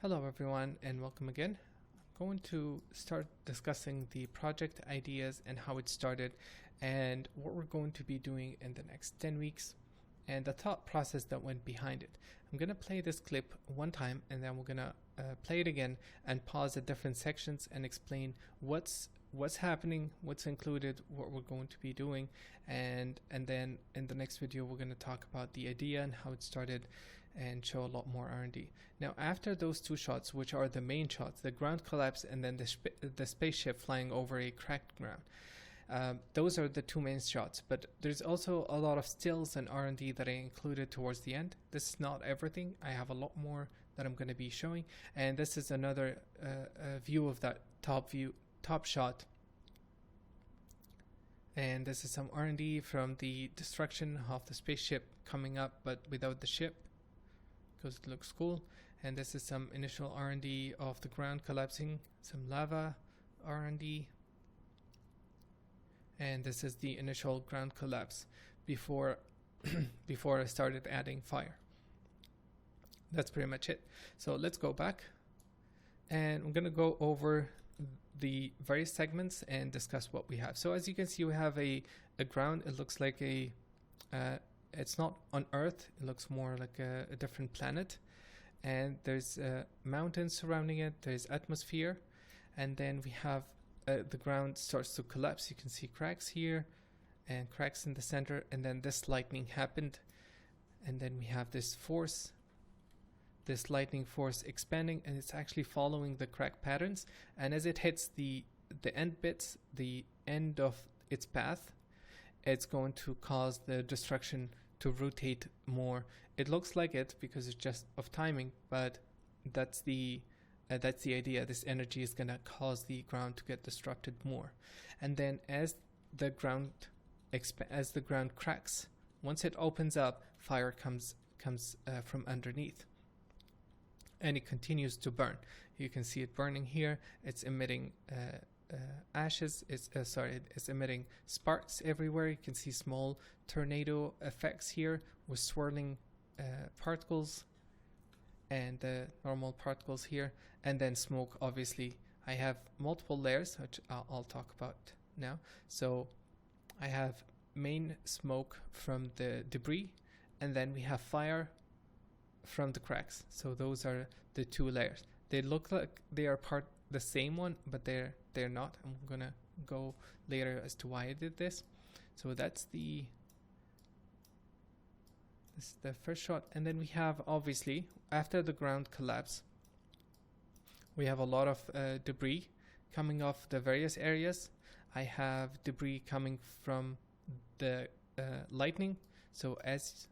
Hello everyone and welcome again. I'm going to start discussing the project ideas and how it started and what we're going to be doing in the next 10 weeks and the thought process that went behind it. I'm going to play this clip one time and then we're going to play it again and pause at different sections and explain what's happening, what's included, what we're going to be doing, and then in the next video we're going to talk about the idea and how it started and show a lot more R&D. Now after those two shots, which are the main shots, the ground collapse and then the spaceship flying over a cracked ground, those are the two main shots, but there's also a lot of stills and R&D that I included towards the end. This is not everything. I have a lot more that I'm going to be showing, and this is another view of that top shot, and this is some R&D from the destruction of the spaceship coming up but without the ship because it looks cool. And this is some initial R&D of the ground collapsing, some lava R&D, and this is the initial ground collapse before before I started adding fire. That's pretty much it. So let's go back and I'm gonna go over the various segments and discuss what we have. So as you can see, we have a ground. It looks like a it's not on Earth, it looks more like a different planet, and there's mountains surrounding it, there's atmosphere, and then we have the ground starts to collapse. You can see cracks here and cracks in the center, and then this lightning happened, and then we have this force, this lightning force expanding, and it's actually following the crack patterns, and as it hits the end bits, the end of its path, it's going to cause the destruction to rotate more. It looks like it because it's just of timing, but that's the idea. This energy is going to cause the ground to get disrupted more, and then as the ground cracks, once it opens up, fire comes from underneath, and it continues to burn. You can see it burning here. It's emitting ashes. It's emitting sparks everywhere. You can see small tornado effects here with swirling particles and normal particles here, and then smoke. Obviously I have multiple layers, which I'll talk about now. So I have main smoke from the debris, and then we have fire from the cracks. So those are the two layers. They look like they are the same one, but they're not. I'm gonna go later as to why I did this. So this is the first shot, and then we have, obviously, after the ground collapse, we have a lot of debris coming off the various areas. I have debris coming from the lightning. So as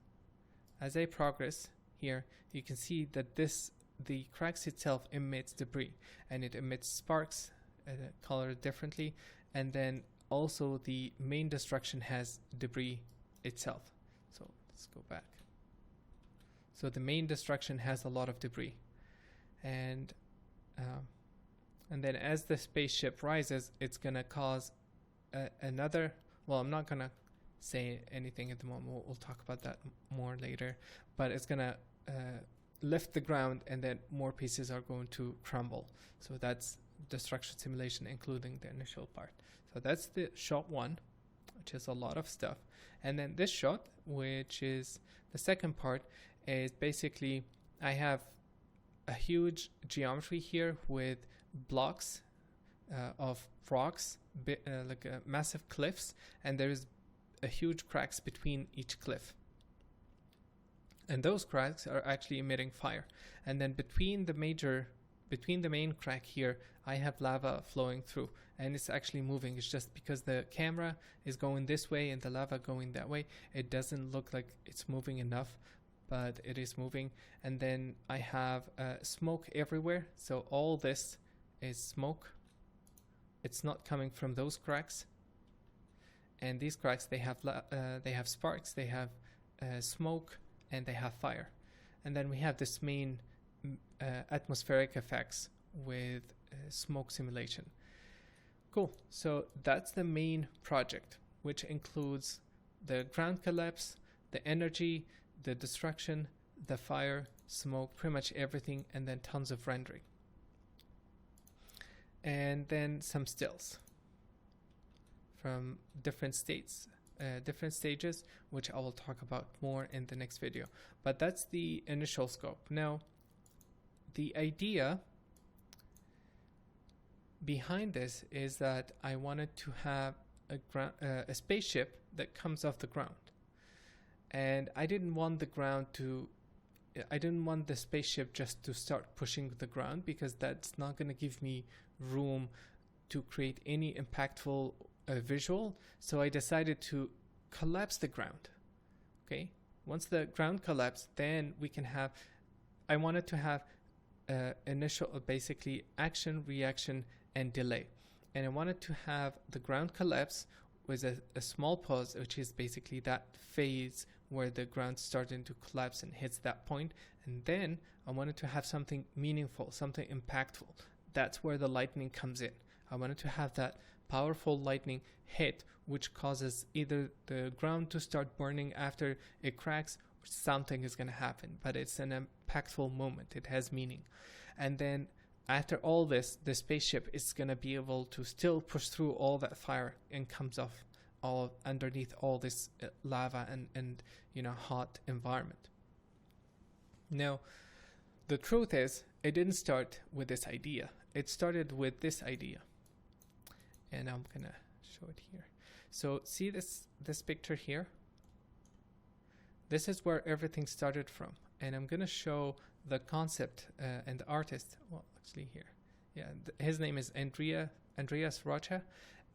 I progress here, you can see that the cracks itself emits debris, and it emits sparks colored differently, and then also the main destruction has debris itself. So let's go back. So the main destruction has a lot of debris, and then as the spaceship rises, it's gonna cause another, well, I'm not gonna say anything at the moment, we'll talk about that more later, but it's gonna lift the ground, and then more pieces are going to crumble. So that's destruction simulation, including the initial part. So that's the shot one, which is a lot of stuff. And then this shot, which is the second part, is basically I have a huge geometry here with blocks of rocks, like massive cliffs, and there's a huge cracks between each cliff. And those cracks are actually emitting fire. And then between the main crack here, I have lava flowing through, and it's actually moving. It's just because the camera is going this way and the lava going that way, it doesn't look like it's moving enough, but it is moving. And then I have smoke everywhere. So all this is smoke. It's not coming from those cracks. And these cracks, they have sparks, they have smoke, and they have fire. And then we have this main atmospheric effects with smoke simulation. Cool. So that's the main project, which includes the ground collapse, the energy, the destruction, the fire, smoke, pretty much everything, and then tons of rendering. And then some stills from different states, different stages, which I will talk about more in the next video. But that's the initial scope. Now, the idea behind this is that I wanted to have a spaceship that comes off the ground. And I didn't want the spaceship just to start pushing the ground, because that's not going to give me room to create any impactful visual. So I decided to collapse the ground. Okay, once the ground collapsed, then we can have, I wanted to have initial, basically action, reaction, and delay. And I wanted to have the ground collapse with a small pause, which is basically that phase where the ground starting to collapse and hits that point. And then I wanted to have something meaningful, something impactful. That's where the lightning comes in. I wanted to have that powerful lightning hit, which causes either the ground to start burning after it cracks, or something is going to happen. But it's an impactful moment. It has meaning. And then after all this, the spaceship is going to be able to still push through all that fire and comes off all underneath all this lava and hot environment. Now, the truth is, it didn't start with this idea. It started with this idea. And I'm going to show it here. So see this picture here? This is where everything started from. And I'm going to show the concept and the artist. Well, actually here. Yeah, his name is Andreas Rocha.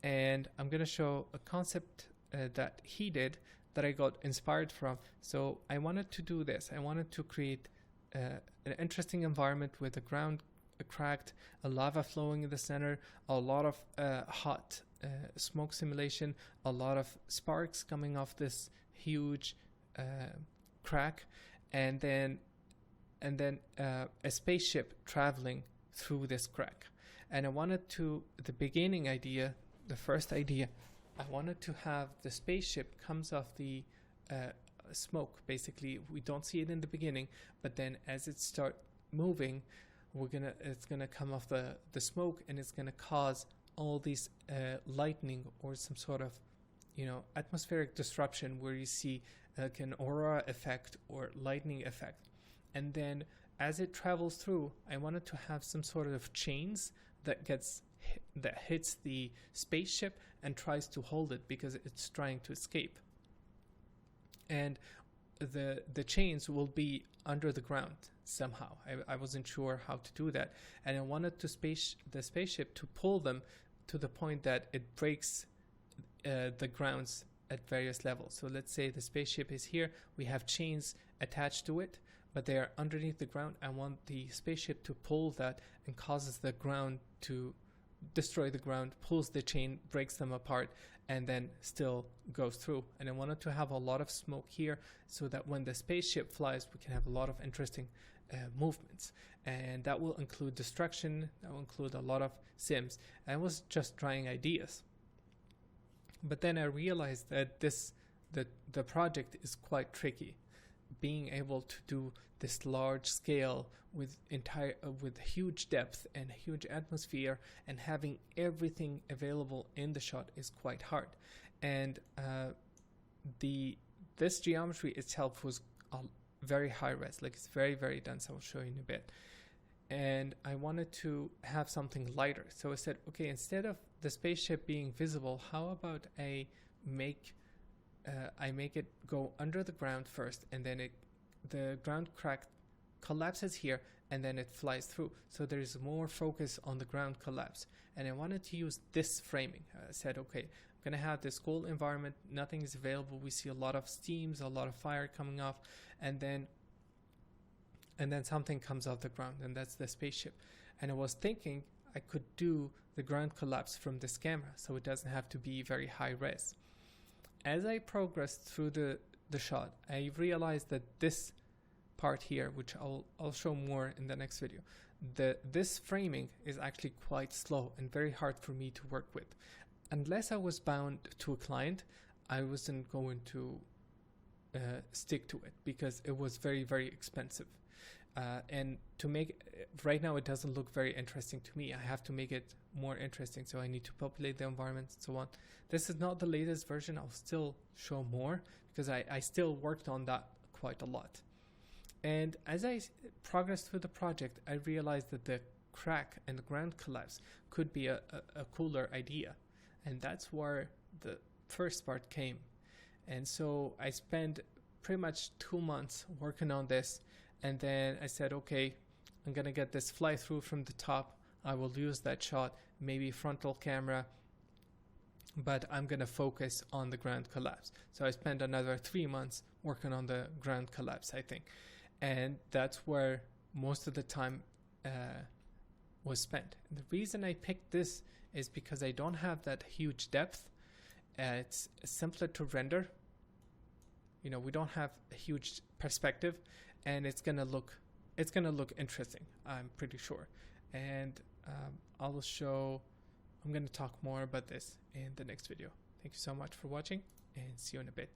And I'm going to show a concept that he did that I got inspired from. So I wanted to do this. I wanted to create an interesting environment with the ground cracked, a lava flowing in the center, a lot of hot smoke simulation, a lot of sparks coming off this huge crack, and then a spaceship traveling through this crack. And I wanted to, the beginning idea, the first idea, I wanted to have the spaceship comes off the smoke. Basically, we don't see it in the beginning, but then as it start moving, it's gonna come off the smoke, and it's gonna cause all these lightning or some sort of atmospheric disruption where you see like an aurora effect or lightning effect. And then as it travels through, I wanted to have some sort of chains that hits the spaceship and tries to hold it because it's trying to escape. And the chains will be under the ground somehow. I wasn't sure how to do that, and I wanted the spaceship to pull them to the point that it breaks the grounds at various levels. So let's say the spaceship is here, we have chains attached to it, but they are underneath the ground. I want the spaceship to pull that and causes the ground to destroy the ground, pulls the chain, breaks them apart, and then still goes through. And I wanted to have a lot of smoke here so that when the spaceship flies, we can have a lot of interesting movements. And that will include destruction, that will include a lot of sims. I was just trying ideas. But then I realized that the project is quite tricky. Being able to do this large scale with huge depth and huge atmosphere and having everything available in the shot is quite hard. And this geometry itself was very high res, like it's very, very dense. I'll show you in a bit. And I wanted to have something lighter. So I said, okay, instead of the spaceship being visible, how about I make it go under the ground first, and then the ground crack collapses here, and then it flies through. So there is more focus on the ground collapse. And I wanted to use this framing. I said, okay, I'm going to have this cool environment. Nothing is available. We see a lot of steams, a lot of fire coming off, and then something comes off the ground, and that's the spaceship. And I was thinking I could do the ground collapse from this camera, so it doesn't have to be very high res. As I progressed through the shot, I realized that this part here, which I'll show more in the next video, this framing is actually quite slow and very hard for me to work with. Unless I was bound to a client, I wasn't going to stick to it because it was very, very expensive. And to make right now, it doesn't look very interesting to me. I have to make it more interesting, so I need to populate the environment and so on. This is not the latest version. I'll still show more because I still worked on that quite a lot. And as I progressed through the project, I realized that the crack and the ground collapse could be a cooler idea. And that's where the first part came. And so I spent pretty much 2 months working on this. And then I said, okay, I'm going to get this fly through from the top. I will use that shot, maybe frontal camera, but I'm going to focus on the ground collapse. So I spent another 3 months working on the ground collapse, I think. And that's where most of the time was spent. And the reason I picked this is because I don't have that huge depth. It's simpler to render. You know, we don't have a huge perspective, and it's gonna look interesting, I'm pretty sure. And I'm gonna talk more about this in the next video. Thank you so much for watching, and see you in a bit.